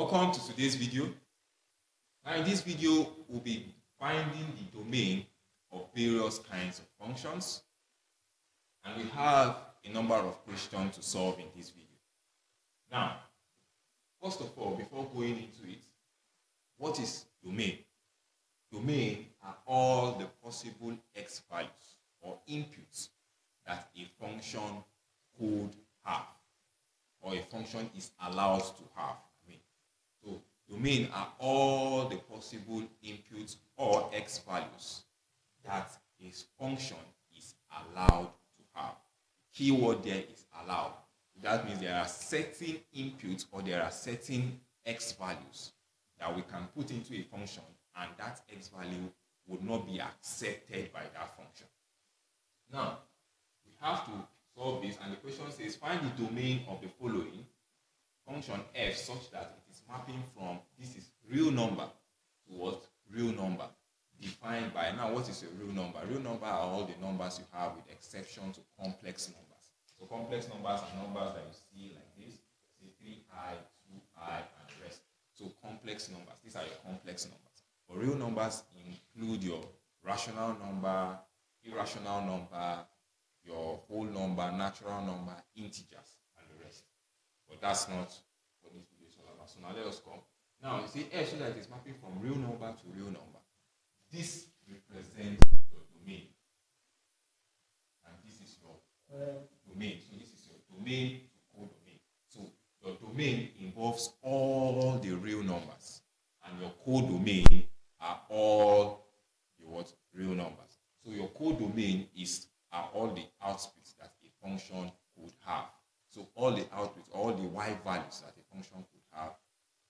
Welcome to today's video. Now in this video, we'll be finding the domain of various kinds of functions, and we have a number of questions to solve in this video. Now, first of all, before going into it, what is domain? Domain are all the possible x values or inputs that a function could have, or a function is allowed to have. So domain are all the possible inputs or x values that a function is allowed to have. Keyword there is allowed. That means there are certain inputs or there are certain x values that we can put into a function, and that x value would not be accepted by that function. Now, we have to solve this, and the question says find the domain of the following function f such that it is mapping from this is real number to what? Real number. Defined by, now what is a real number? Real number are all the numbers you have with exception to complex numbers. So complex numbers are numbers that you see like this, say 3i, 2i, and the rest. So complex numbers, these are your complex numbers. But real numbers include your rational number, irrational number, your whole number, natural number, integers, and the rest. But that's not what this video is all about. So now let us come. Now you see f so that it is mapping from real number to real number. This represents your domain. And this is your domain. So this is your domain to codomain. So your domain involves all the real numbers, and your codomain are all the what? Real numbers. So your codomain are all the outputs that a function could have. So all the outputs, all the y values that a function could have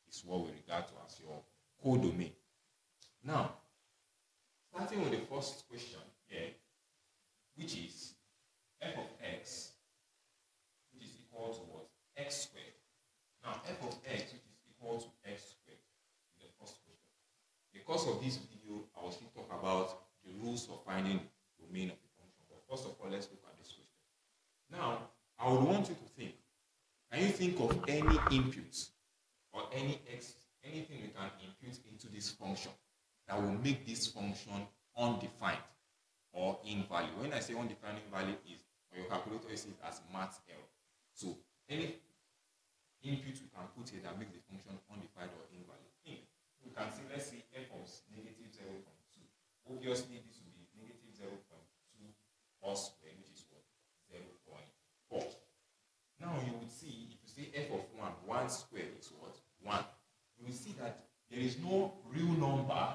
is what we regard to as your codomain. Now, starting with the first question here, which is f of x, which is equal to what? X squared. Now, f of x, which is equal to x squared, is the first question. Because of this video, I will still talk about the rules for finding the domain of the function. But first of all, let's look at this question. Now, I would want you to think. Can you think of any inputs or anything we can input into this function that will make this function undefined or invalid? When I say undefined, invalid is, or your calculator is it as math error. So any input we can put here that makes the function undefined or invalid. We can see, let's say f of negative 0.2. Obviously, this will be negative 0.2 all squared, which is what? 0.4. Now you would see, if you say f of 1 squared is what? 1. You will see that there is no real number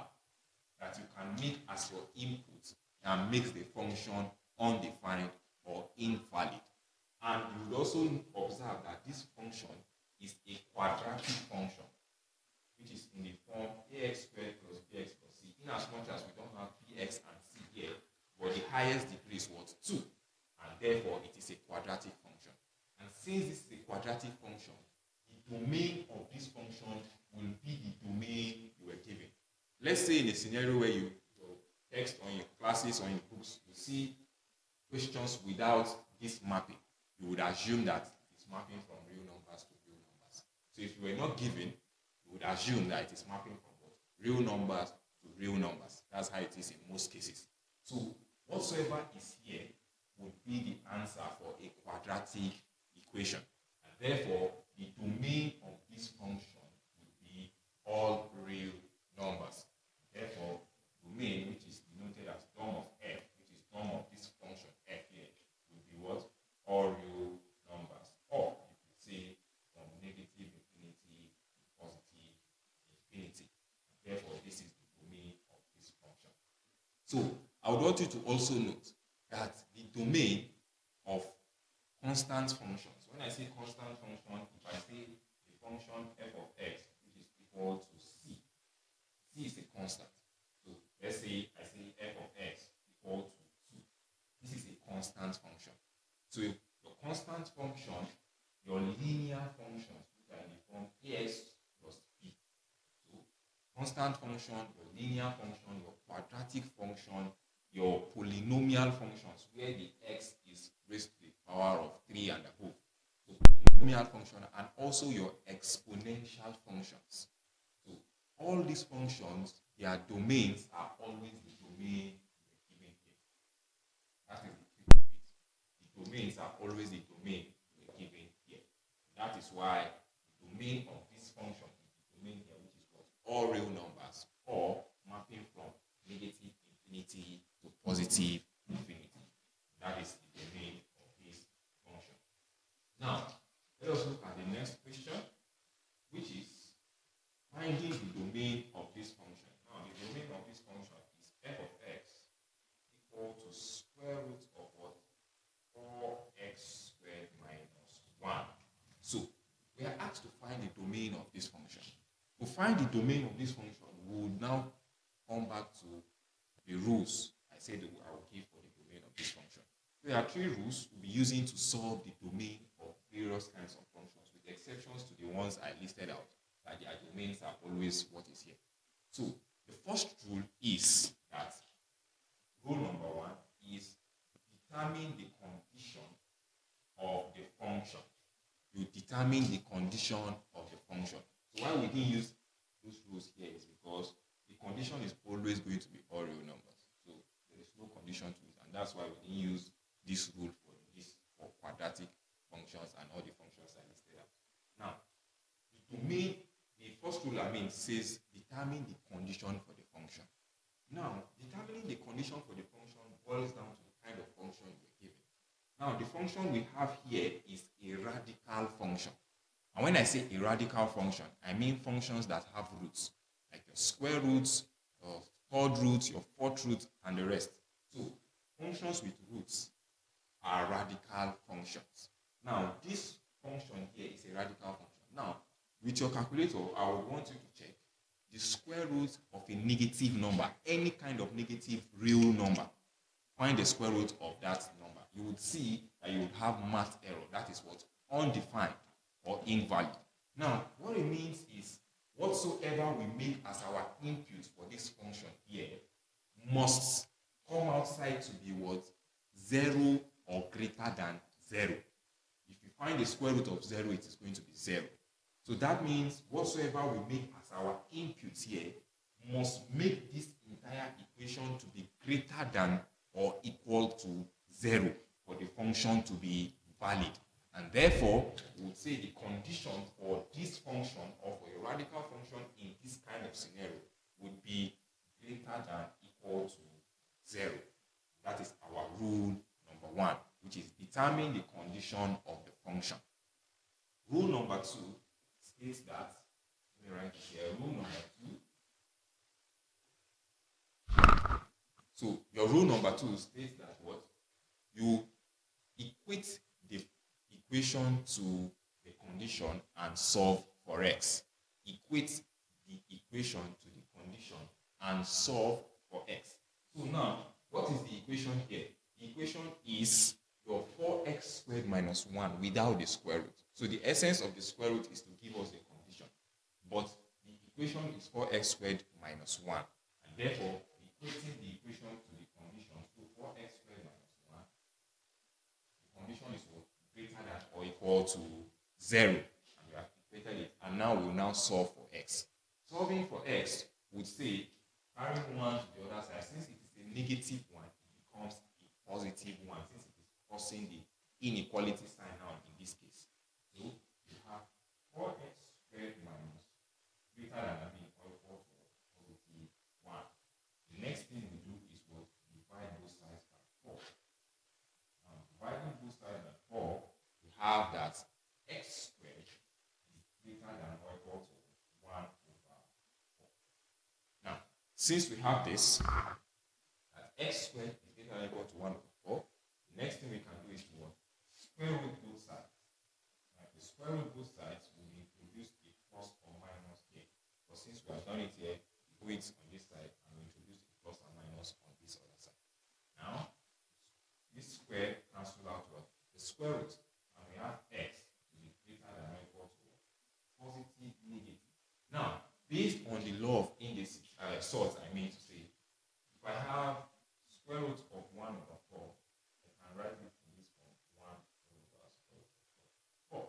that you can make as your input that makes the function undefined or invalid. And you would also observe that this function is a quadratic function, which is in the form ax squared plus bx plus c, in as much as we don't have bx and c here, but the highest degree is what? 2, and therefore it is a quadratic function. And since this is a quadratic function, the domain of this function will be the domain you were given. Let's say in a scenario where your text on your classes or in books, you see questions without this mapping, you would assume that it's mapping from real numbers to real numbers. So if you were not given, you would assume that it is mapping from what? Real numbers to real numbers. That's how it is in most cases. So whatsoever is here would be the answer for a quadratic equation. And therefore, the domain of this function would be all real numbers. Therefore, domain, which is denoted as dom of f, which is dom of this function f here, would be what? All real numbers. Or you could say from negative infinity to positive infinity. Therefore, this is the domain of this function. So, I would want you to also note that the domain of constant functions, when I say constant function, if I say the function f of x, which is equal to c, c is a constant. So let's say I say f of x equal to 2. This is a constant function. So your constant function, your linear functions, which are in the form ax plus b. So constant function, your linear function, your quadratic function, your polynomial functions, where the x is raised to the power of 3 and above. So polynomial function and also your exponential functions. So all these functions, their domains are always the domain given here. That is the trick of it. The domains are always the domain given here. That is why the domain of this function is the domain here, which is what? All real numbers, or mapping from negative infinity to positive infinity. That is the domain of this function. Now, let us look at the next question, which is finding the domain of this function. Now, the domain of this function is f of x equal to square root of what? 4x squared minus 1. So, we are asked to find the domain of this function. To find the domain of this function, we will now come back to the rules I said I will give for the domain of this function. So there are 3 rules we'll be using to solve the domain of various kinds of functions, with exceptions to the ones I listed out, that their domains are always what is here. So the first rule is that rule number 1 is determine the condition of the function. You determine the condition of the function. So why we didn't use those rules here is because the condition is always going to be all real numbers. So there is no condition to it, and that's why we didn't use this rule for quadratic functions and all the functions I listed out. Now, the domain, the first rule says determine the condition for the function. Now, determining the condition for the function boils down to the kind of function you're given. Now, the function we have here is a radical function. And when I say a radical function, I mean functions that have roots, like your square roots, your third root, your fourth root, and the rest. So, functions with roots are radical functions. Now, this function here is a radical function. Now, with your calculator, I would want you to check the square root of a negative number, any kind of negative real number. Find the square root of that number. You would see that you would have math error. That is what? Undefined or invalid. Now, what it means is whatsoever we make as our input for this function here must come outside to be what? 0 or greater than 0. If you find the square root of 0, it is going to be 0. So that means whatsoever we make as our input here must make this entire equation to be greater than or equal to 0 for the function to be valid. And therefore, we would say the condition for this function or for a radical function in this kind of scenario would be greater than equal to 0. That is our rule number 1, which is determine the condition of the function. Rule number 2 states that, let me write it here, rule number 2. So your rule number 2 states that what? You equate the equation to the condition and solve for x. Equate the equation to the condition and solve for x. So now, what is the equation here? The equation is your 4x squared minus 1 without the square root. So the essence of the square root is to give us the condition. But the equation is 4x squared minus 1. And therefore, equating the equation to the condition, so 4x squared minus 1, the condition is greater than or equal to 0. And we have equated it. And now we will now solve for x. Solving for x would say, carrying 1 to the other side, since it is a negative 1, it becomes a positive 1, since it is causing the inequality sign now in this case. So you have 4x squared minus greater than or equal to positive 1. The next thing we do is what? Divide both sides by 4. Now, dividing both sides by 4, we have that x squared is greater than or equal to 1 over 4. Now, since we have this, that x squared is greater than or equal to 1 over 4, the next thing we can do is to what? Square root both sides. Now, if we square root both sides, we will introduce a plus or minus here. But since we have done it here, we do it on this side and we introduce a plus and minus on this other side. Now, this square cancels out what? The square root. And we have x to be greater than or equal to positive, negative. Now, based on the law of indices, sorts, I mean to say, if I have square root of 1 over 4, I can write it in this form, 1 over square root of 4.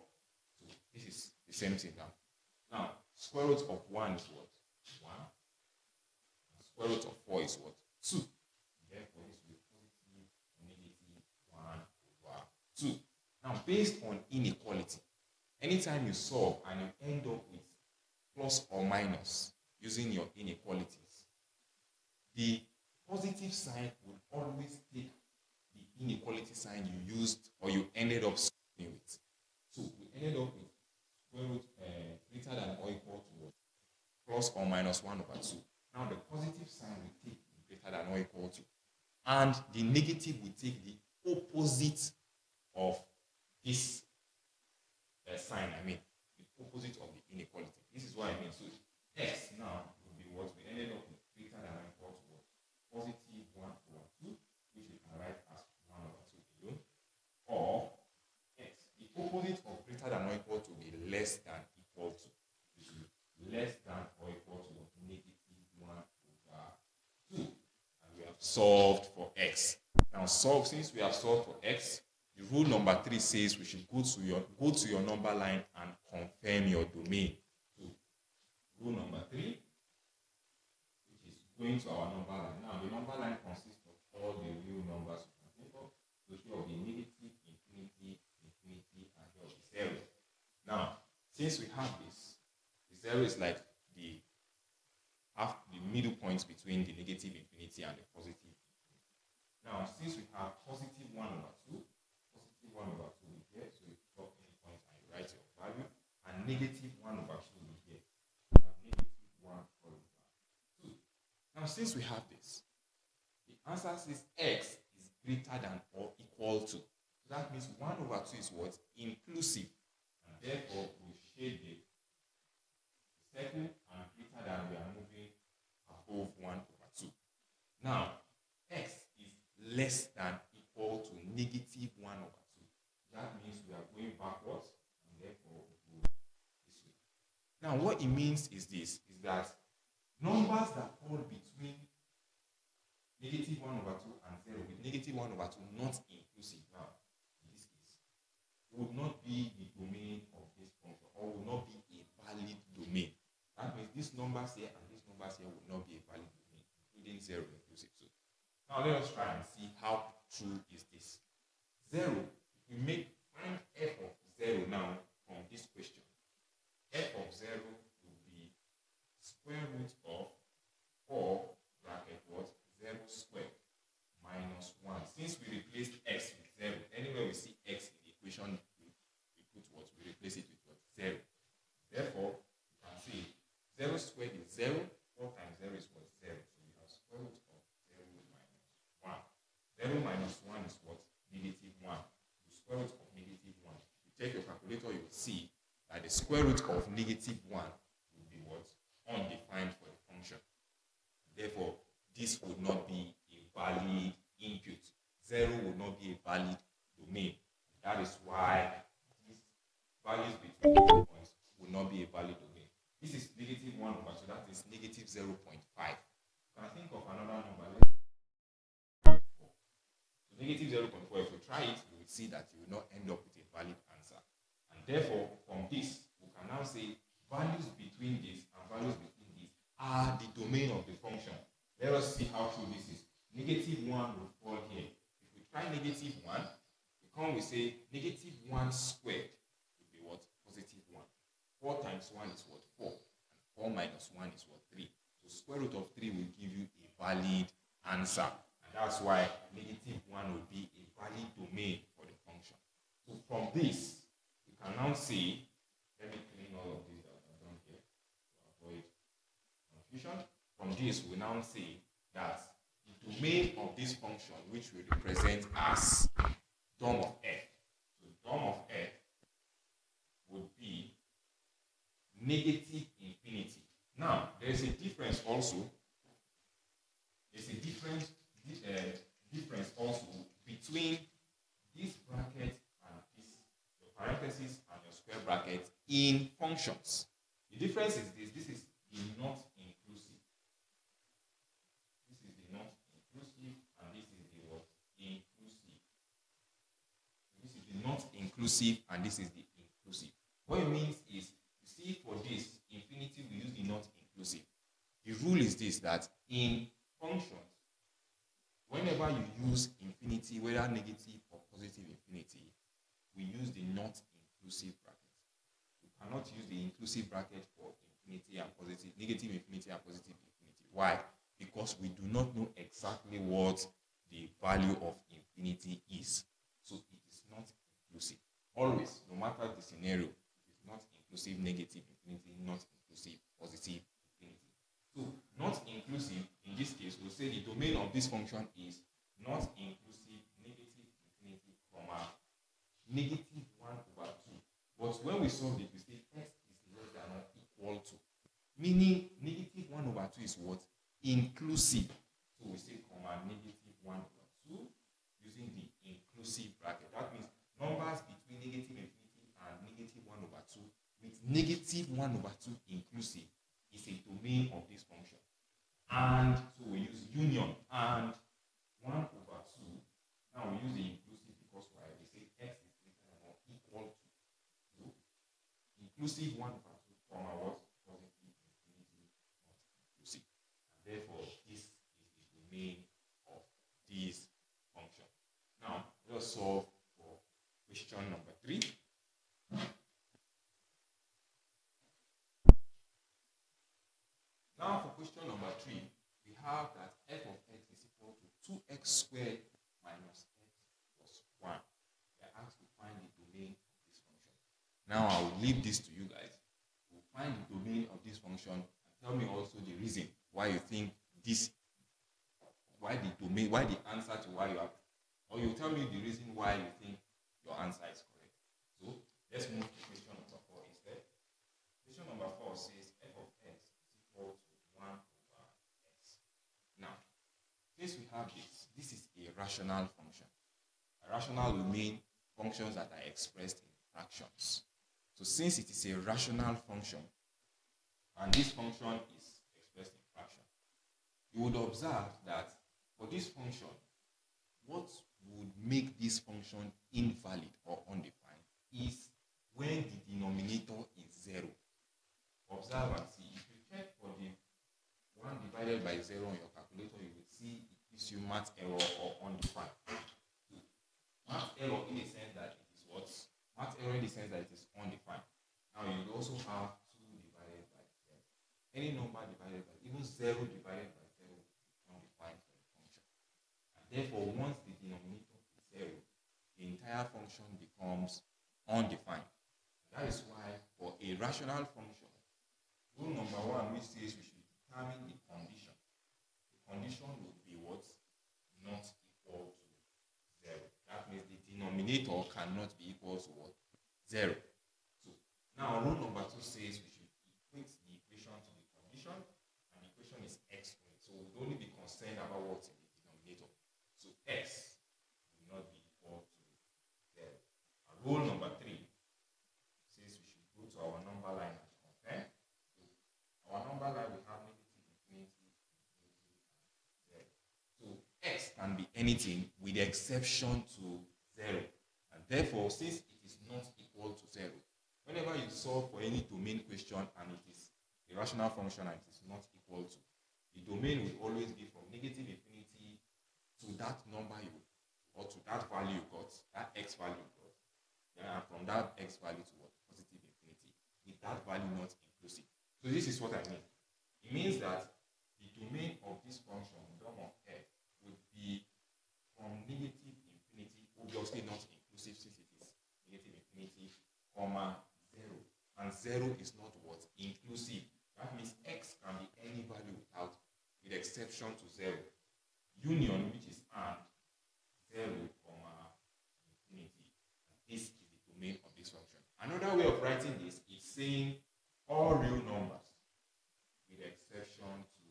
same thing now. Now, square root of 1 is what? 1. And square root of 4 is what? 2. Therefore, this will be positive or negative 1 over 2. Now, based on inequality, anytime you solve and you end up with plus or minus using your inequalities, the positive sign will always take the inequality sign you used or you ended up solving with. So we ended up with square root greater than or equal to what? Plus or minus 1 over 2. Now the positive sign will take the greater than or equal to, and the negative will take the opposite of this sign, the opposite of the inequality. This is what I mean. So x now will be what we ended up with greater than or equal to what? Positive 1 over 2, which we can write as 1 over 2 alone, or x, the opposite of greater than or equal to will be less than equal to, which will be less than or equal to negative 1 over 2. And we have solved for x. Now since we have solved for x, the rule number 3 says we should go to your number line and confirm your domain. So rule number 3, which is going to our number line. Now the number line consists of all the real numbers you can think of. So here will be negative, infinity, infinity, and here will be 0. Now, since we have this, the 0 is like the middle point between the negative infinity and the positive infinity. Now, since we have positive 1 over 2, positive 1 over 2 is here, so you drop any point and you write your value, and negative 1 over 2 is here. We have negative 1 over 2. Now, since we have this, the answer says x is greater than or equal to. So that means 1 over 2 is what? Inclusive. And therefore, we shade the circle, and greater than we are moving above 1 over 2. Now, x is less than equal to negative 1 over 2. That means we are going backwards, and therefore we go this way. Now, what it means is this, is that numbers that fall between negative 1 over 2 and 0 with negative 1 over 2 not inclusive now, in this case, would not be the domain of this function, or would not be a valid domain. That means these numbers here and these numbers here would not be a valid domain, including 0 inclusive. So now let us try and see how true is this. 0, if we find f of 0 now from this question, f of 0 will be square root of 4 bracket what? 0 squared minus 1. Since we replaced x with 0, anywhere we see x in the equation, we put what? We replace it with what? 0. Therefore, you can see 0 squared is 0, 4 times 0 is what? 0. So we have square root of 0 minus 1. 0 minus 1 is what? Negative 1. The square root of negative 1. If you take your calculator, you will see that the square root of negative 1 will be what? Undefined for the function. Therefore, this would not be a valid input. 0 would not be a valid domain. That is why these values between the points will not be a valid domain. This is negative 1 over 2, that is negative 0.5. You can think of another number. So negative 0.4, if you try it, you will see that you will not end up with a valid answer. And therefore, from this, we can now say values between this and values between this are the domain of the function. Let us see how true this is. Negative 1 will fall here. If we try negative 1, we say negative 1 squared will be what? Positive 1. 4 times 1 is what? 4. And 4 minus 1 is what? 3. So square root of 3 will give you a valid answer. And that's why negative 1 will be a valid domain for the function. So from this, we can now say, let me clean all of this that I've done here to avoid confusion. From this, we now say that the domain of this function, which we represent as dom of f. So dom of f would be negative infinity. Now, there's a difference also. There's a difference also between this bracket and this, your parentheses and your square bracket in functions. The difference is this. This is the not inclusive. This is the not inclusive, and this is the what? Inclusive. This is the not inclusive, and this is the inclusive. What it means is rule is this, that in functions, whenever you use infinity, whether negative or positive infinity, we use the not inclusive bracket. We cannot use the inclusive bracket for infinity and positive, negative infinity and positive infinity. Why? Because we do not know exactly what the value of infinity is. So it is not inclusive. Always, no matter the scenario, it is not inclusive negative infinity, not inclusive positive infinity. So not inclusive, in this case, we'll say the domain of this function is not inclusive negative infinity, comma, negative 1 over 2. But when we solve it, we say x is less than or equal to. Meaning negative 1 over 2 is what? Inclusive. So we say comma negative 1 over 2 using the inclusive bracket. That means numbers between negative infinity and negative 1 over 2 with negative 1 over 2 inclusive is a domain of this function. And so we use union and 1 over 2. Now we use the inclusive because why? We say x is greater than or equal to. So inclusive 1 over 2, comma what? Positive infinity, not inclusive. And therefore, this is the domain of this function. Now, let us solve for question number 3. Now, for question number 3, we have that f of x is equal to 2x squared minus x plus 1. We are asked to find the domain of this function. Now, I will leave this to you guys. We'll find the domain of this function and tell me also the reason why you think this, why the domain, why the answer to why you have, or you tell me the reason why you think your answer is correct. So, let's move to question number 4 instead. Question number 4 says f of x is equal to 1 over x. Now, since we have this is a rational function. A rational will mean functions that are expressed in fractions. So since it is a rational function, and this function is expressed in fraction, you would observe that for this function, what would make this function invalid or undefined is when the denominator is 0. Observe and see. If you check for the 1 divided by 0 on your calculator, you will see it gives you math error or undefined. So, math error in the sense that it is what? Math error in the sense that it is undefined. Now you will also have 2 divided by 0. Any number divided by, even 0 divided by 0 is undefined for the function. And therefore, once the denominator is 0, the entire function becomes undefined. That is why for a rational function, rule number 1, which says we should determine the condition. The condition would be what? Not equal to 0. That means the denominator cannot be equal to what? 0. So now rule number 2 says we should equate the equation to the condition, and the equation is x squared. So we'll only be concerned about what's in the denominator. So x will not be equal to 0. And rule number 3 says we should go to our number line and compare. So our number line will have negative infinity, and 0. So x can be anything with the exception to 0. And therefore, since it is not equal to 0, whenever you solve for any domain question and it is a rational function and it is not equal to, the domain will always be from negative infinity to that number you, or to that value you got, that x value you got. And from that x value to what? Positive infinity, with that value not inclusive. So this is what I mean. It means that the domain of this function, dom of f, would be from negative infinity, obviously not inclusive since it is negative infinity, comma 0. And 0 is not what? Inclusive. That means x can be any value without, with exception to 0. Union, which is and 0, comma infinity. And this is the domain of this function. Another way of writing this is saying all real numbers with exception to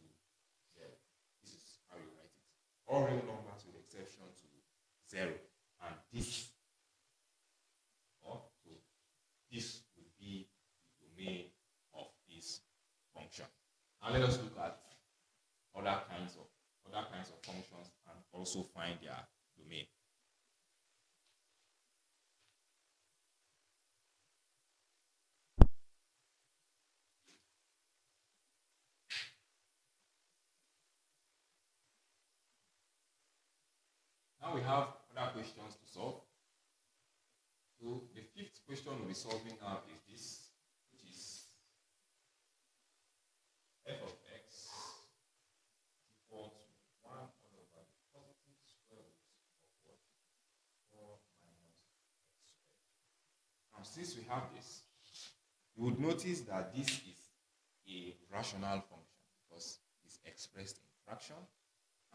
0. This is how you write it. All real numbers with exception to 0. And this, so this would be the domain of this function. Now let us look at other kinds of functions and also find their domain. we have other questions to solve. So the fifth question we'll be solving now is this, which is f of x equal to 1 all over the positive square root of what? 4 minus x squared. Now, since we have this, you would notice that this is a rational function because it's expressed in fraction,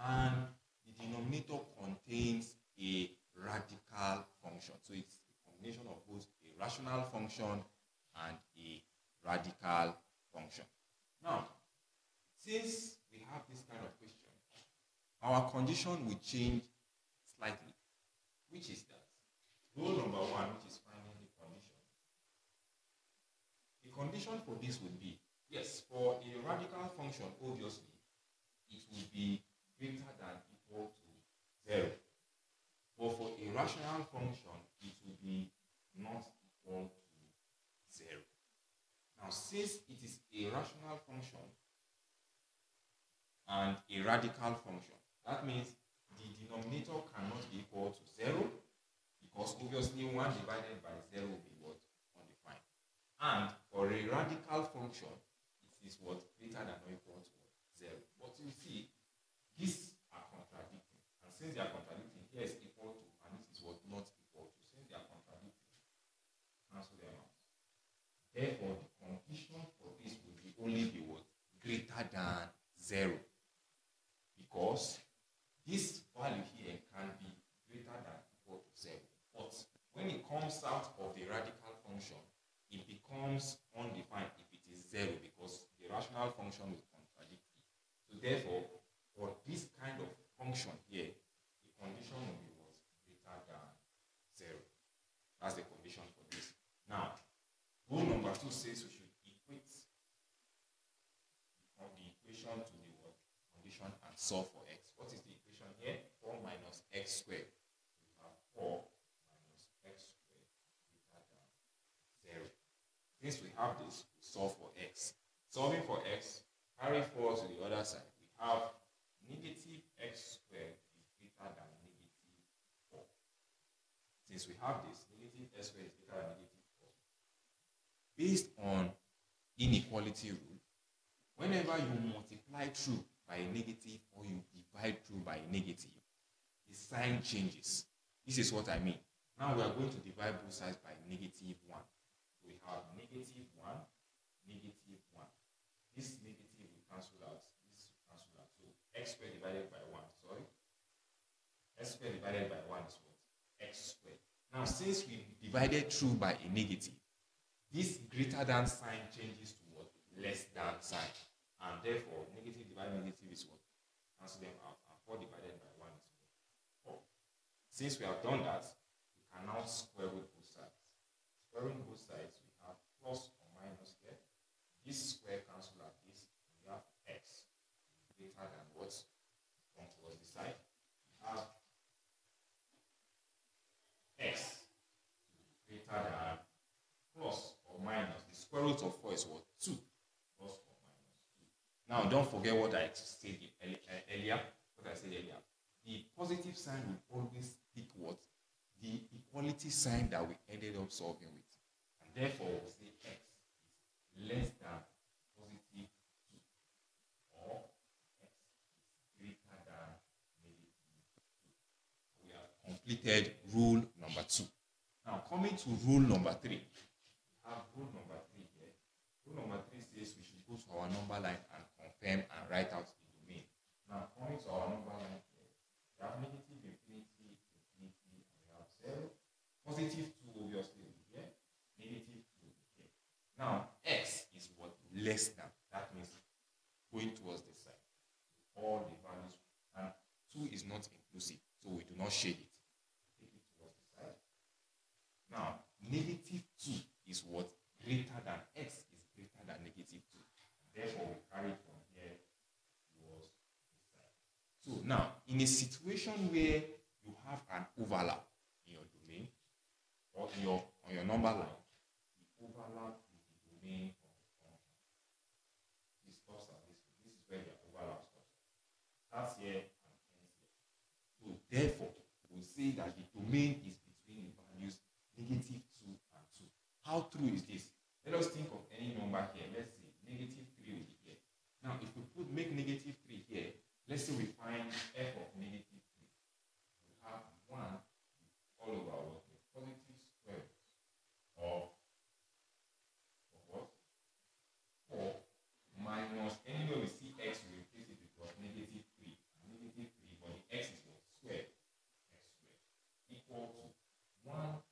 and the denominator contains a radical function. So it's a combination of both a rational function and a radical function. Now, since we have this kind of question, our condition will change slightly, which is that rule number 1, which is finding the condition. The condition for this would be, yes, for a radical function, obviously, it will be greater than equal to 0. But for a rational function, it will be not equal to 0. Now, since it is a rational function and a radical function, that means the denominator cannot be equal to 0, because obviously 1 divided by 0 will be what? Undefined. And for a radical function, it is what? Greater than or equal to 0. But you see, these are contradicting. And since they are contradicting, here is equal to, and this is what? Not equal to. Since they are contradicting, cancel them out. Therefore, the condition for this will be only be what? Greater than 0. Because this value here can be greater than equal to 0. But when it comes out of the radical function, it becomes undefined if it is 0, because the rational function will contradict it. So therefore, for this kind of function here, the condition will be what? Greater than 0. That's the condition for this. Now, rule number 2 says we should equate the equation to the what? Condition and solve for x. What is the equation here? 4 minus x squared. We have 4 minus x squared greater than 0. Since we have this, we solve for x. Solving for x, carry 4 to the other side. We have negative x squared is greater than negative 4. Since we have this, negative x squared is greater than negative 4. Based on inequality rule, whenever you multiply through by a negative or you divide through by a negative, the sign changes. This is what I mean. Now we are going to divide both sides by negative 1. We have negative 1, negative 1. This negative will cancel out. This will cancel out. So x squared divided by 1, sorry. X squared divided by 1 is what? X squared. Now, since we divided through by a negative, this greater than sign changes to what? Less than sign. And therefore, negative divided negative is what? Cancel them out. And 4 divided by 1 is what? 4. Since we have done that, we can now square root both sides. Squaring both sides, we have plus or minus here. This square cancel out this. We have x greater than what? Come towards the side. We have x greater than plus or minus. The square root of 4 is what? 2. Plus or minus 2. Now, don't forget what I said earlier. The positive sign will always pick what? The equality sign that we ended up solving with. And therefore, we say x is less than positive 2, or x is greater than negative 2. We have completed rule number 2. Now, coming to rule number 3. We have rule number 3 here. Rule number 3 says we should go to our number line and confirm and write out the domain. Now, coming to our number line here, we have negative infinity, infinity, and we have 0. Positive 2 obviously will be here. Negative 2 will be here. Now, x is what? Less than. That means going towards the side. All the values. And 2 is not inclusive, so we do not shade it. Take it towards the side. Now, negative 2 is what? Greater than. X is greater than negative 2. Therefore, we carry it from here towards the side. So now, in a situation where you have an overlap in your domain or on your number line, the overlap is the domain of the function. This stops at this. This is where the overlap stops. That's here and ends here. So therefore, we say that the domain is between the values -2 and 2. How true is this? Let us think of any number here. Let's say -3 will be here. Now, if we make -3 here, let's say we find f of -3. We have 1 all over what? The positive square of what? 4 minus, anywhere we see x, we replace it with what? -3. -3, but the x is what? Square. X squared equal to 1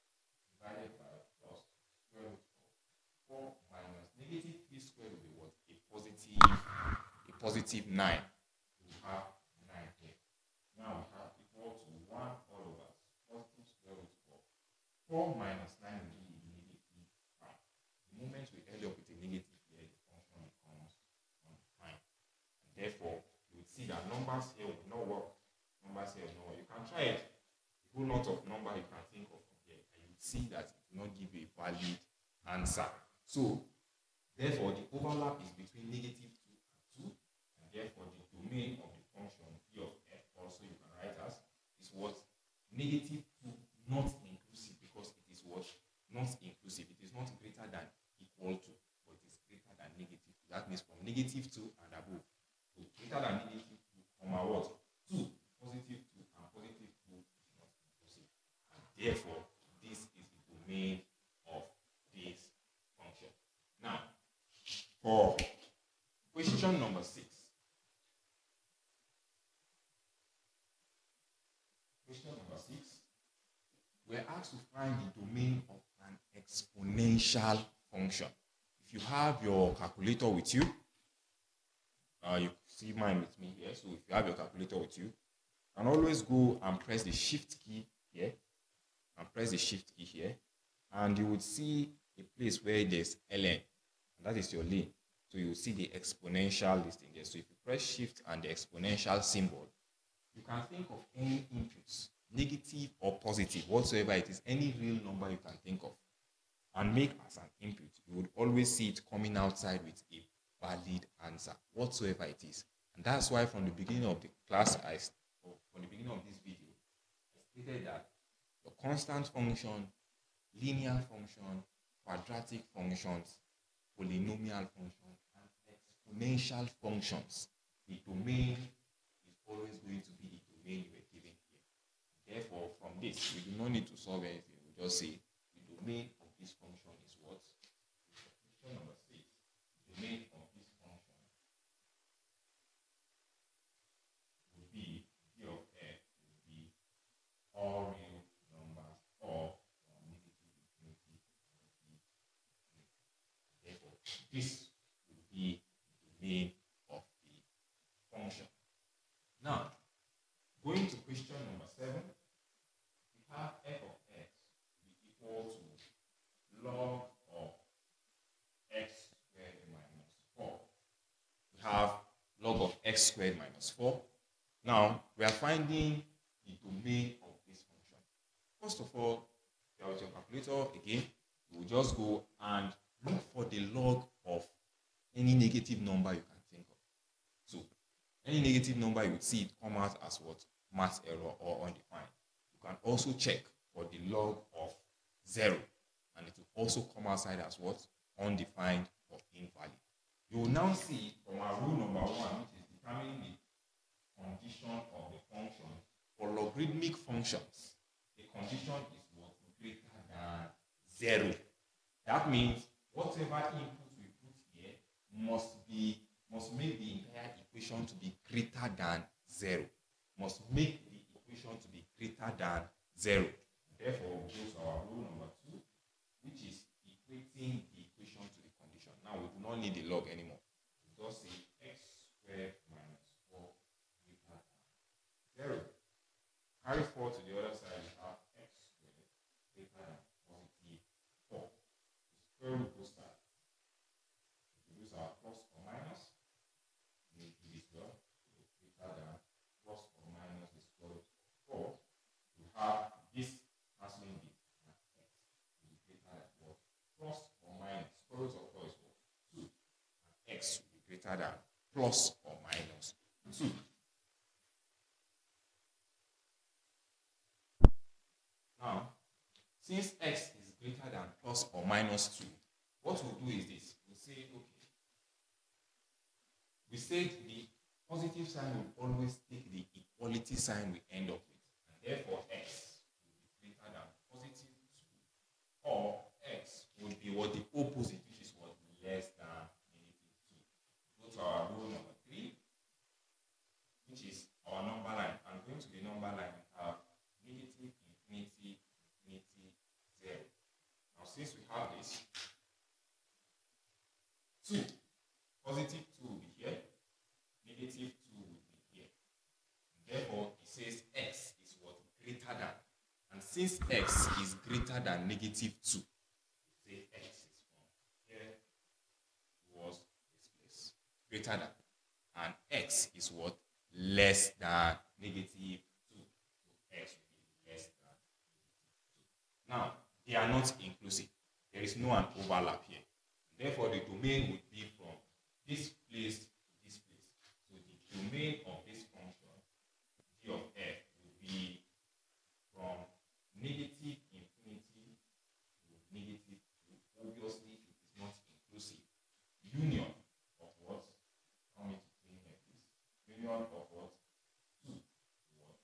divided by plus square root of 4 minus -3 squared will be what? A positive 9. We have 9 here. Now we have equal to 1 all over positive square root of 4 minus 9 will be -5. The moment we end up with a negative here, the function becomes undefined. And therefore, you would see that numbers here will not work. Numbers here will not work. You can try it. A whole lot of number you can think of from here, and you would see that it will not give you a valid answer. So, therefore, the overlap is between -2 and 2, and therefore the domain of the function p of f, also you can write as, is what? -2 not inclusive, because it is what? Not inclusive. It is not greater than equal to, but it is greater than -2. That means from -2 and above. So greater than -2, comma what? 2, positive 2, and positive 2 is not inclusive. And therefore, this is the domain of this function. Now, for question number 6. Question number 6. We're asked to find the domain of an exponential function. If you have your calculator with you, you see mine with me here. So if you have your calculator with you, you can always go and press the shift key here, and you would see a place where there's ln, and that is your lane. So you will see the exponential listing there. So if you press shift and the exponential symbol, you can think of any inputs, negative or positive, whatsoever it is, any real number you can think of, and make as an input. You would always see it coming outside with a valid answer, whatsoever it is. And that's why from the beginning of the class, from the beginning of this video, I stated that the constant function, linear function, quadratic functions, polynomial functions, and exponential functions, the domain is always going to be the domain you were given here. Therefore, from this, we do not need to solve anything. We just say the domain of this function is what? Question number 6. The domain of this function will be p of f will be all real numbers or from -infinity to +3. Therefore, this will be the domain of the function. Now, going to question number 7, we have f of x be equal to log of x squared minus 4. We have log of x squared minus 4. Now, we are finding the domain of this function. First of all, if you are with your calculator again, you will just go and look for the log of any negative number you can think of. So, any negative number, you would see it come out as what? Math error or undefined. You can also check for the log of 0, and it will also come outside as what? Undefined or invalid. You will now see from our rule number 1, which is determining the condition of the function. For logarithmic functions, the condition is what? Greater than 0. That means whatever input we put here must make the entire equation to be greater than 0. Must make the equation to be greater than 0. Therefore, we go to our rule number 2, which is equating the equation to the condition. Now, we do not need the log anymore. We just say x squared minus 4 greater than 0. Carry 4 to the other side, we have x squared greater than positive 4. The square root goes back. We use our plus or minus. We do this well. Greater than plus or minus the square root of 4. We have this cancelling bit and x will be greater than what? Plus or minus. Square root of 4 is what? 2. And x will be greater than plus or minus 2. since x is greater than plus or minus 2, what we'll do is this. We'll say, okay, we said the positive sign will always take the equality sign we end up with. And therefore, x will be greater than positive 2, or x will be what the opposite, which is what less than negative 2. Go to our rule number 3, which is our number line. And going to the number line, we have negative, infinity, infinity, 0. Now, since we have this, 2, positive 2 will be here, negative 2 will be here. Therefore, it says x is what greater than. And since x is greater than negative 2, say x is from here towards this place, greater than. And x is what? Less than negative 2. So x will be less than negative 2. Now, they are not inclusive. There is no an overlap here. Therefore, the domain would be from this place to this place. So the domain of this function, g of f, will be from negative infinity to negative 2. Obviously, it is not inclusive. Union of what? How many to clean here, please? Union of what? 2 to what?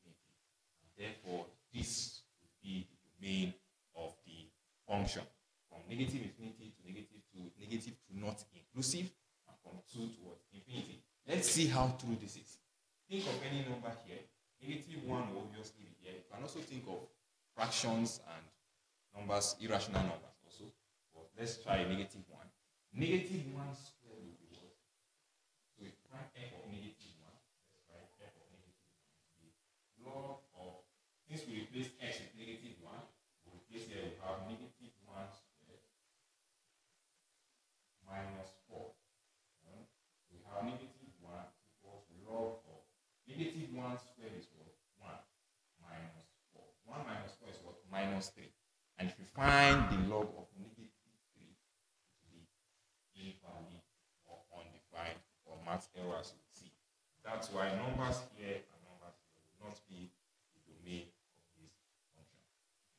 Infinity. And therefore, this would be the domain of the function. From negative infinity to negative 2, negative 2 not inclusive, and from 2 to what? Infinity. Let's see how true this is. Think of any number here. Negative 1 will obviously be here. You can also think of fractions and numbers, irrational numbers also. But let's try negative 1. Negative 1 squared will be what? So if we find f of negative 1, let's write f of negative 1 is the log of, since we replace x with negative 1, we'll replace here, we have negative 1 squared minus 4. We have negative 1 equals log of negative 1 squared is what? 1 minus 4. 1 minus 4 is what? Minus 3. And if you find the log of negative 3, it will be invalid or undefined or math error, as you see. That's why numbers here and numbers here will not be the domain of this function.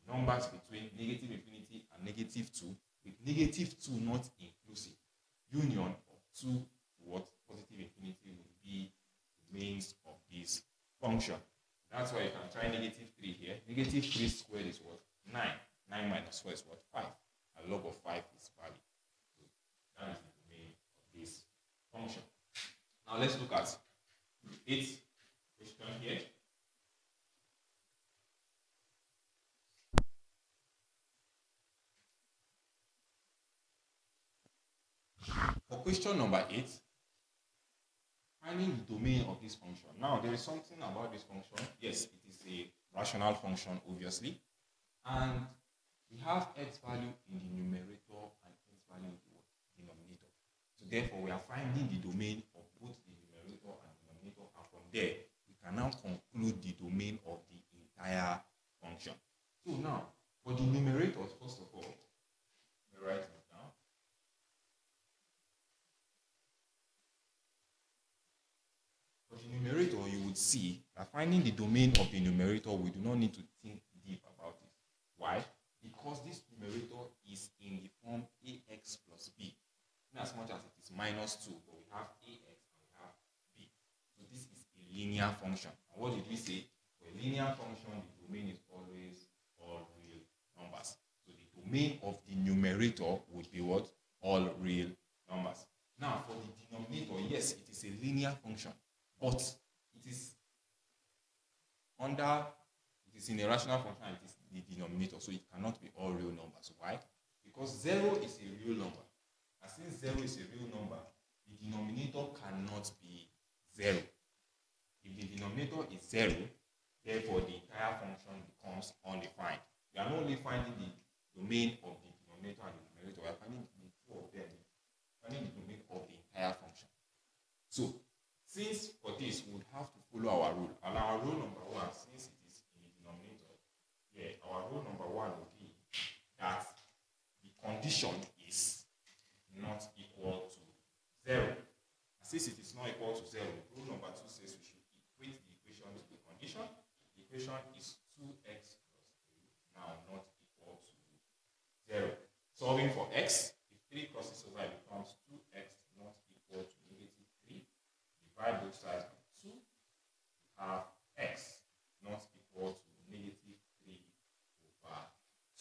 Numbers between negative infinity and negative 2, with negative 2 not inclusive, union of 2 to what? Positive infinity will be domains of this function. That's why you can try negative 3 here. Negative 3 squared is what? 9. 9 minus 4 is what? 5. A log of 5 is valid. So that is the domain of this function. Now let's look at the 8th question here. For question number 8, finding the domain of this function. Now, there is something about this function. Yes, it is a rational function, obviously. And we have x value in the numerator and x value in the denominator. So therefore, we are finding the domain of both the numerator and denominator. And from there, we can now conclude the domain of the entire function. So now, for the numerators, first of all, we write it down. For the numerator, you would see that finding the domain of the numerator, we do not need to think deep about it. Why? Because this numerator is in the form ax plus b. In as much as it is minus 2, but we have ax and we have b. So this is a linear function. And what did we say? For a linear function, the domain is always all real numbers. So the domain of the numerator would be what? All real numbers. Now, for the denominator, yes, it is a linear function, but it is in a rational function, it is the denominator, so it cannot be all real numbers. Why? Because 0 is a real number. And since 0 is a real number, the denominator cannot be 0. If the denominator is 0, therefore the entire function becomes undefined. We are not only finding the domain of the denominator and the numerator, we are finding the two of them, finding the domain of the entire function. So, since for this, we would have to follow our rule. And our rule number 1, since it is in the denominator, our rule number 1 would be that the condition is not equal to 0. And since it is not equal to 0, rule number 2 says we should equate the equation to the condition. The equation is 2x plus 3. Now, x, if 3 crosses over, it becomes 2x not equal to negative 3. Divide both sides by 2. We have x not equal to negative 3 over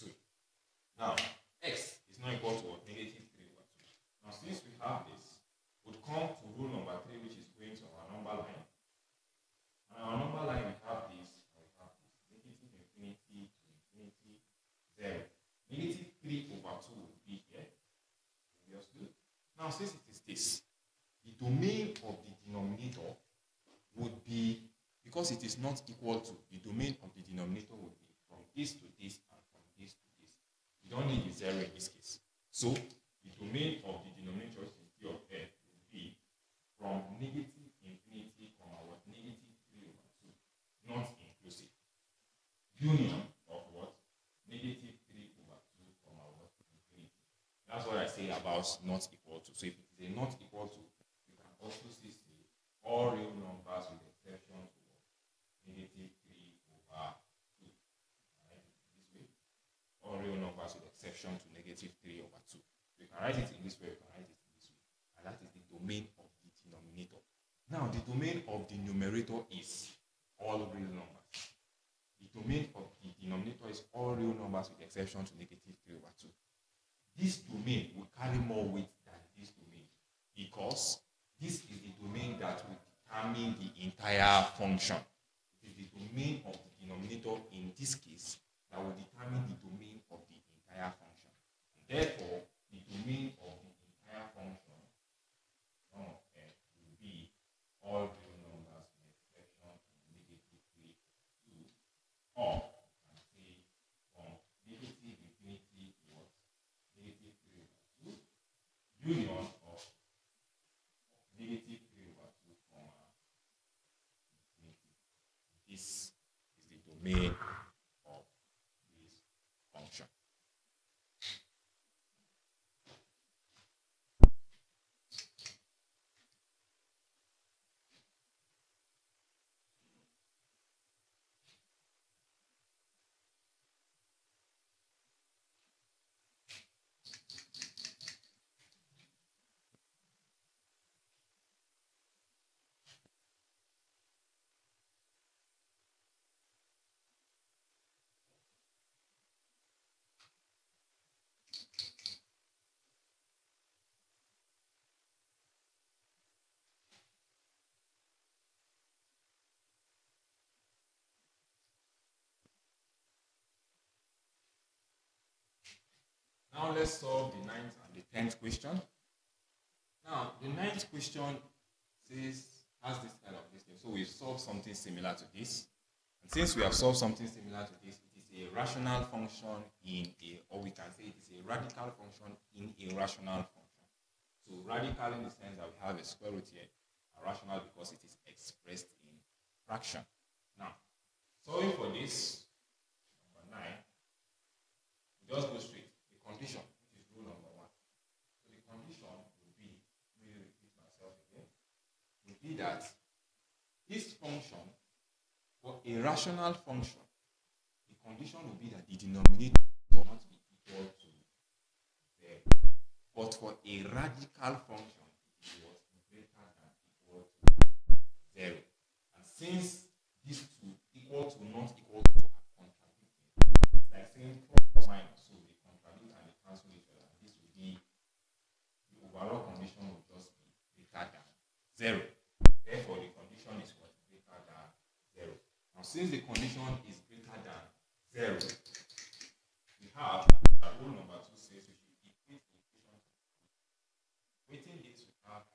2. Now, x is not equal to what? Negative 3 over 2. Now, since we have this, we'll come to rule number 3, which is going to our number line. And our number line, we have this, and we have this. Negative infinity to infinity, 0. Negative 3 over 2 will be here. Obviously. Now, since it is this, the domain of the denominator would be, because it is not equal to, the domain of the denominator would be from this to this and from this to this. You don't need the 0 in this case. So, the domain of the denominator, which is d of f, will be from negative infinity, what? Negative 3 over 2, not inclusive. Union of what? Negative 3 over 2, what? Infinity. That's what I say about not equal to. So if it is a not equal to, you can also say all real numbers with exception to negative 3 over 2. Right? This way. All real numbers with exception to negative 3 over 2. You can write it in this way, you can write it in this way. And that is the domain of the denominator. Now, the domain of the numerator is all real numbers. The domain of the denominator is all real numbers with exception to negative 3 over 2. This domain will carry more weight than this domain because this is the domain that will determine the entire function. It is the domain of the denominator in this case that will determine the domain of the entire function. And therefore, the domain of the entire function of f will be all real numbers with exception to negative 3 to or you can say from negative infinity to what? Negative 3 over 2 union of negative 3 over 2 comma infinity. This is the domain of this function. Now let's solve the 9th and the 10th question. Now, the 9th question has this kind of this thing. So we've solved something similar to this. And since we have solved something similar to this, it is a rational function or we can say it is a radical function in a rational function. So radical in the sense that we have a square root here, and rational because it is expressed in fraction. Now, solving for this, number 9, we just go straight. The condition, which is rule number 1. So the condition will be, let me repeat myself again, will be that this function, for a rational function, the condition will be that the denominator will not be equal to 0. But for a radical function, it was greater than equal to 0. And since these two, equal to not equal to, are contradicting, it's like saying plus minus, so they contradict and they cancel each other. This will be, the overall condition will just be greater than 0. Therefore, the condition is what? Greater than 0. Now, since the condition is greater than 0, we have that rule number 2 says we should equate the equation. Equating this, we have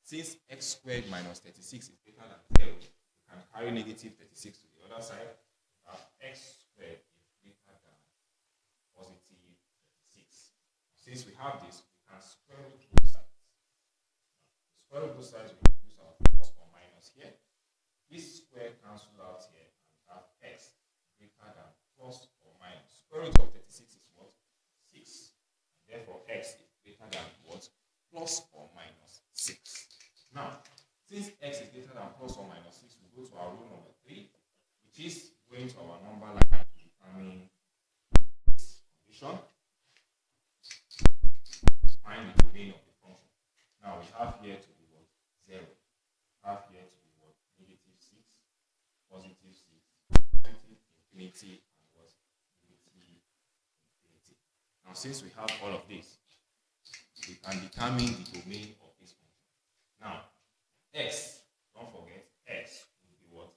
since x squared minus 36 is greater than 0, we can carry negative 36 to the other side. We have x squared is greater than positive 36. Since we have this, we can square root both sides. To square root both sides, we can use our plus or minus here. This square cancels out here and we have x greater than plus or minus. Square root of 36 is what? 6. And therefore, x is greater than what? Plus or minus 6. Now, since x is greater than plus or minus 6, we go to our rule number 3, which is going to our number line to since we have all of this, we can determine the domain of this function. Now, x, don't forget, x will be what?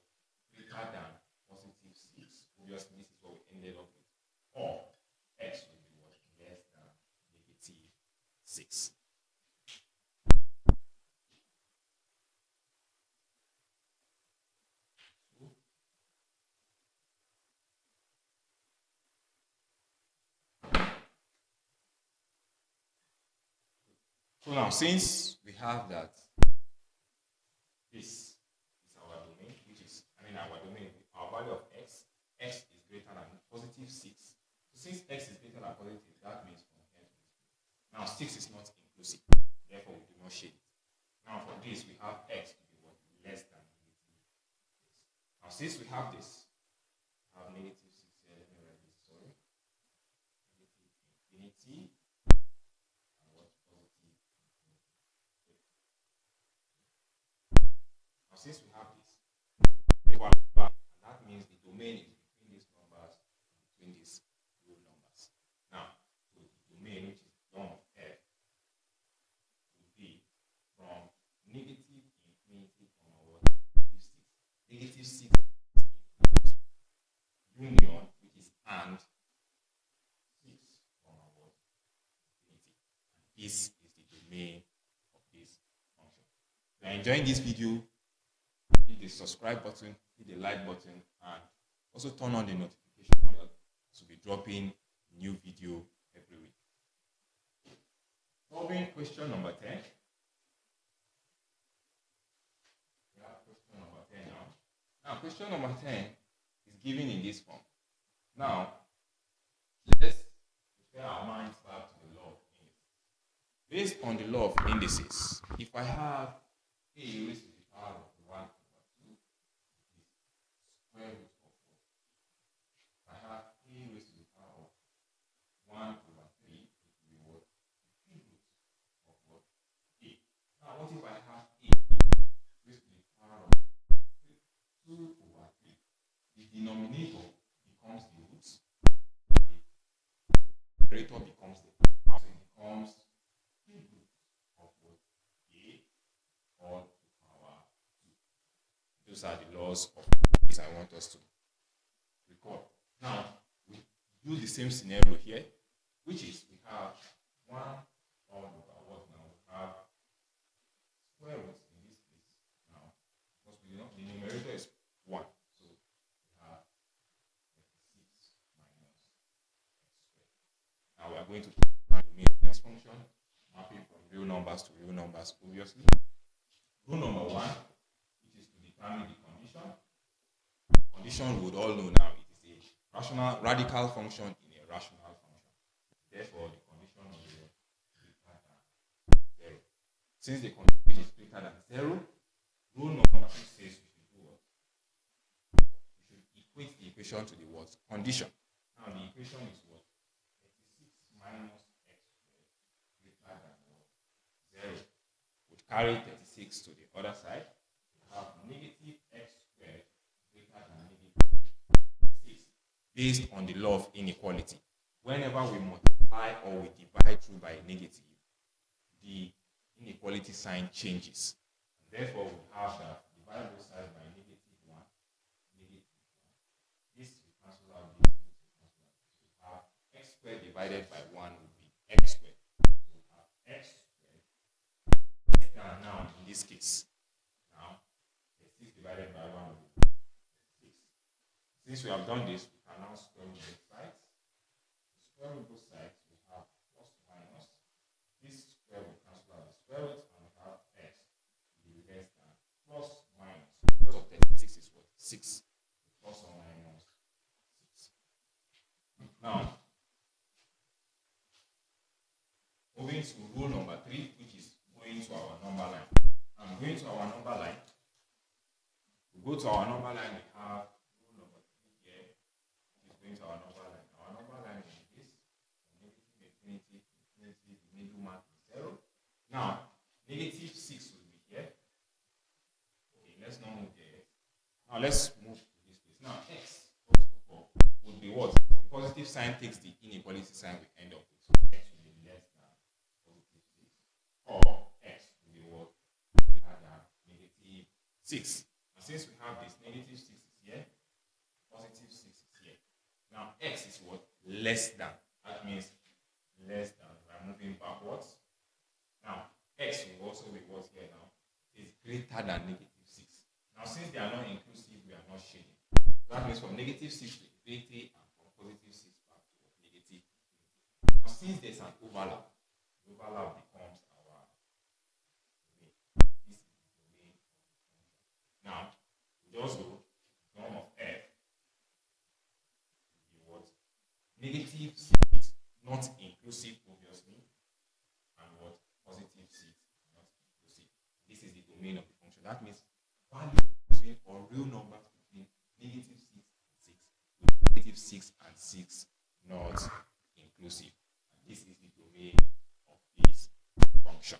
Greater than positive 6. Obviously, this is what we ended up with. Or x will be what? Less than negative 6. So now, since we have that this is our domain, which is, our domain, our value of x is greater than positive 6. So since x is greater than positive, that means from here to this. Now, 6 is not inclusive, therefore we do not shade it. Now, for this, we have x to be what? Less than negative 6. Now, since we have this, we have negative 6 here. Let me write this, sorry. Negative infinity. Since we have this, and that means the domain is between these numbers and between these real numbers. Now, so the domain, which is done of f, would be from negative infinity from our negative 6. Negative 6 union, which is and 6 from our infinity. And this is the domain of this function. If you are enjoying this video, hit the subscribe button, hit the like button, and also turn on the notification bell to be dropping new video every week. Solving question number 10. We have question number 10 now. Now, question number 10 is given in this form. Now, let's prepare our minds back to the law of indices. Based on the law of indices, if I have a raised to the power of 1 square root of 4. I have a raised to the power of 1 over 3, it will be what? The cube root of what? A. Now, what if I have a raised to the power of 2 over 3? The denominator becomes the root, and the numerator becomes the power. So it becomes cube root of what? A all to power 2. Those are the laws of I want us to record. Now, we do the same scenario here, which is we have 1 all over what now? We have square root in this case now, because we know the numerator is 1. So we have 36 minus x squared. Now we are going to find the maintenance function, mapping from real numbers to real numbers, obviously. Rule number 1, which is to determine the condition. Condition would all know now it is a rational radical function in a rational function. Therefore, the condition will be greater than 0. Since the condition is greater than 0, rule number 2 says we should do what? We should equate the equation to the what? Condition. Now the equation is what? 36 minus x squared greater than what? 0. Would carry 36 to the other side. We have negative x squared greater than negative 6 based on the law of inequality. Whenever we multiply or we divide through by a negative, the inequality sign changes. And therefore, we have that divide both sides by negative 1, negative 1. This will cancel out this, will cancel out this. We have x squared divided by 1 would be x squared. So we have x squared less than now in this case. Now, 6 divided by 1 will be 6. Since we have done this, we can now square root both sides. To square root both sides, we have plus minus. This square will cancel out the square root, and we have x will be less than plus minus. Because of 36 is what? 6. Plus or minus 6. Now, moving to rule number 3, which is going to our number line. I'm going to our number line. We go to our number line, we have rule number 3 here, which is going to our number line. Our number line is this, negative infinity, infinity, the middle mark is 0. Now, negative 6 will be here. Okay, let's not move there. Now, let's move to this place. Now, x, first of all, would be what? The positive sign takes the inequality sign we end up with. 6. And since we have this, negative 6 is here, positive 6 is here. Now x is what? Less than. That means less than. We are moving backwards. Now x will also be what here now? Is greater than negative 6. Now since they are not inclusive, we are not shading. That means from negative 6 to infinity and from positive 6 back to negative. Now since there's an overlap, the overlap becomes our domain. This is the domain of the function. Now we just go norm of f will be what? Negative 6 not inclusive obviously, and what? Positive 6 not inclusive. This is the domain of the function. That means values or real numbers between negative 6 and 6 with negative 6 and 6 not inclusive. And this is the domain of this function.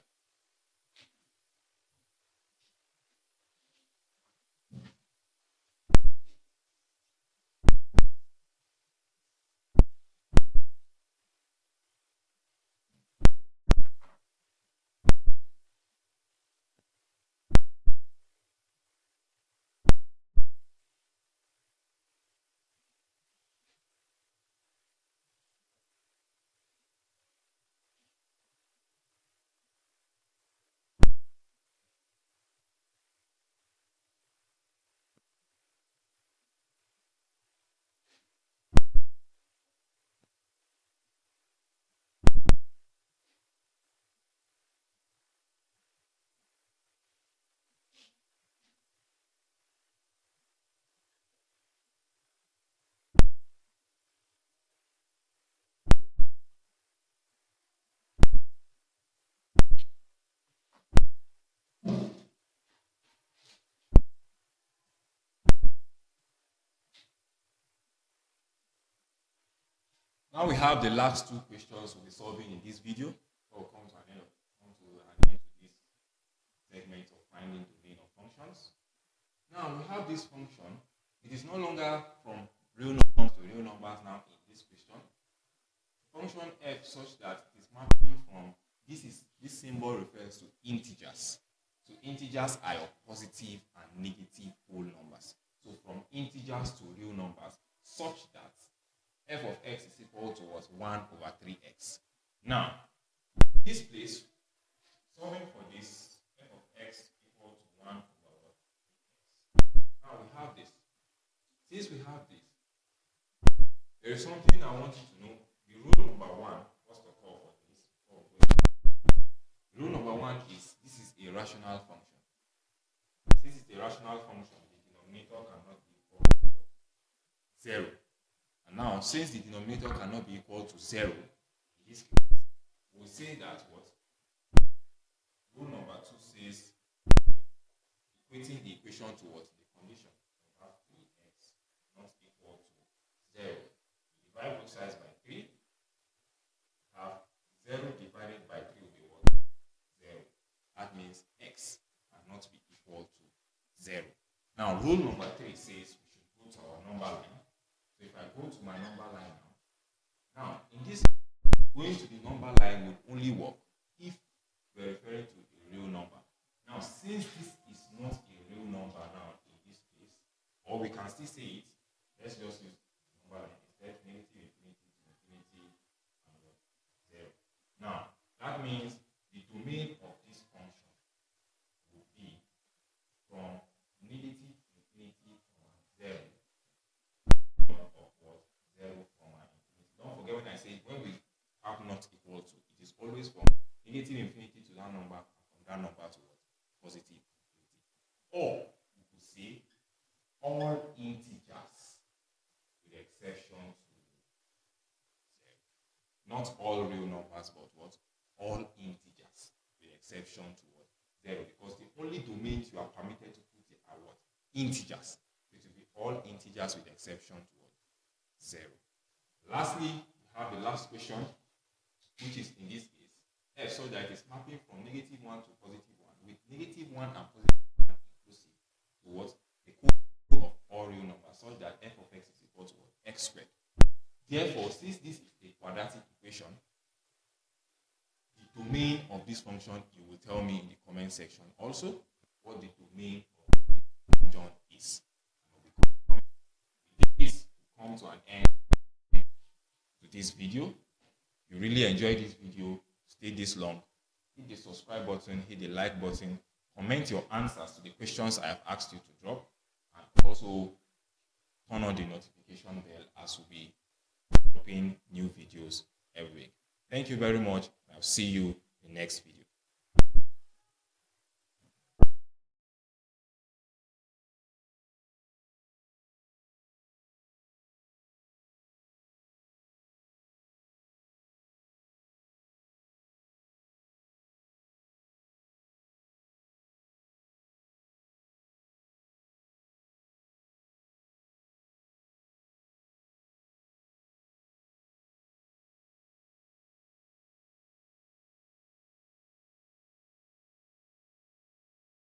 Now we have the last two questions we'll be solving in this video. We'll come to an end to this segment of finding the domain of functions. Now we have this function. It is no longer from real numbers to real numbers now in this question. Function f such that it is mapping from this symbol refers to integers. So integers are your positive and negative whole numbers. So from integers to real numbers such that f of x is equal to what? 1 over 3x. Now, this place, solving for this, f of x equal to 1 over what? 3x. Now we have this. Since we have this, there is something I want you to know. The rule number 1, what's the call for this? Rule number 1 is this is a rational function. Since it's a rational function, the denominator cannot be equal to 0. And now, since the denominator cannot be equal to 0, in this case, we'll say that what? Rule number 2 says equating the equation to what? The condition. We have 3x not equal to 0. You divide both sides by 3. Have 0 divided by 3 will be what? 0. That means x cannot be equal to 0. Now, rule number 3 says we should go to our number line. So if I go to my number line now in this, going to the number line would only work if we're referring to a real number. Now, since this is not a real number now in this case, or we can still say it, let's just use the number line instead, negative infinity to infinity and 0. Now, that means the domain of this function will be from negative infinity to 0. Don't forget when I say when we have not equal to, it is always from negative infinity to that number, and from that number to what? Positive infinity. Or we could say all integers with exception to 0. Not all real numbers, but what? All integers with exception to what? 0. Because the only domains you are permitted to put it are what? Integers. It will be all integers with exception to what? 0. Lastly, we have the last question, which is in this case f so that it is mapping from negative 1 to positive 1 with negative 1 and positive 1 inclusive to what? The code of all real numbers such that f of x is equal to what? X squared. Therefore, since this is a quadratic equation, the domain of this function, you will tell me in the comment section also what the domain of this function is. This come to an end to this video. If you really enjoyed this video, stay this long, hit the subscribe button, hit the like button, comment your answers to the questions I have asked you to drop, and also turn on the notification bell as we'll be dropping new videos every week. Thank you very much. I'll see you in the next video.